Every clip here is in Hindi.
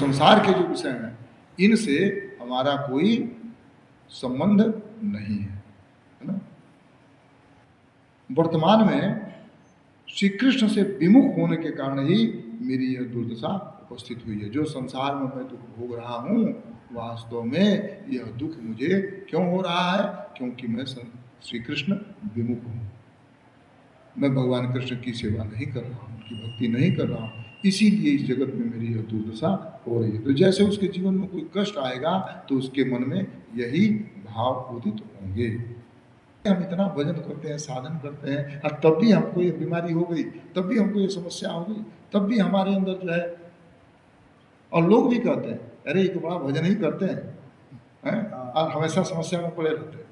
संसार के जो विषय हैं इनसे हमारा कोई संबंध नहीं है ना। वर्तमान में श्री कृष्ण से विमुख होने के कारण ही मेरी यह दुर्दशा उपस्थित हुई है। जो संसार में मैं दुख भोग रहा हूँ वास्तव में यह दुख मुझे क्यों हो रहा है? क्योंकि मैं श्री कृष्ण विमुख हूँ, मैं भगवान कृष्ण की सेवा नहीं कर रहा हूँ, उनकी भक्ति नहीं कर रहा हूँ, इसीलिए इस जगत में मेरी यह दुर्दशा हो रही है। तो जैसे उसके जीवन में कोई कष्ट आएगा तो उसके मन में यही भाव उदित होंगे। हम इतना भजन करते हैं, साधन करते हैं, और तब भी हमको ये बीमारी हो गई, तब भी हमको ये समस्या हो गई, तब भी हमारे अंदर जो है, और लोग भी कहते हैं अरे ये तो बड़ा भजन ही करते हैं, और हमेशा समस्या में पड़े रहते हैं,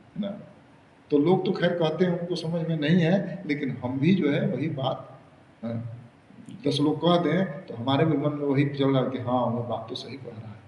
है ना। तो लोग तो खैर कहते हैं, उनको समझ में नहीं है, लेकिन हम भी जो है वही बात 10 लोग कह दें तो हमारे भी मन में वही चल रहा है कि हाँ वो बात तो सही कह रहा है,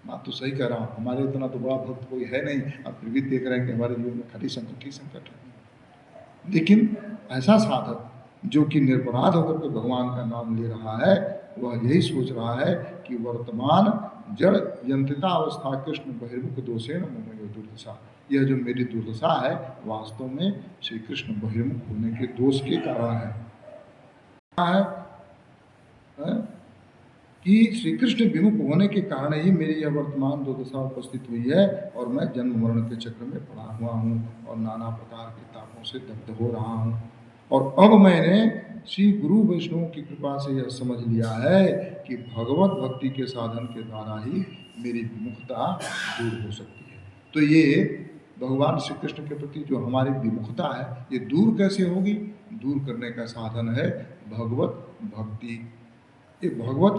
बात तो सही कह रहा हूँ, हमारे इतना तो बड़ा भक्त कोई है नहीं, अब फिर भी देख रहे हैं कि हमारे जीवन में खाली संकट ही संकट है। लेकिन ऐसा साधक जो कि निरपराध होकर के भगवान का नाम ले रहा है, वह यही सोच रहा है कि वर्तमान जड़ यंत्रिता अवस्था कृष्ण बहिर्मुख दोषेण मम दुर्दशा, यह जो मेरी दुर्दशा है वास्तव में श्री कृष्ण बहिर्मुख होने के दोष के कारण है, कि श्री कृष्ण विमुख होने के कारण ही मेरी यह वर्तमान दुर्दशा उपस्थित हुई है, और मैं जन्म मरण के चक्र में पड़ा हुआ हूँ और नाना प्रकार के तापों से दग्ध हो रहा हूँ। और अब मैंने श्री गुरु वैष्णव की कृपा से यह समझ लिया है कि भगवत भक्ति के साधन के द्वारा ही मेरी विमुखता दूर हो सकती है। तो ये भगवान श्री कृष्ण के प्रति जो हमारी विमुखता है ये दूर कैसे होगी? दूर करने का साधन है भगवत भक्ति। ये भगवत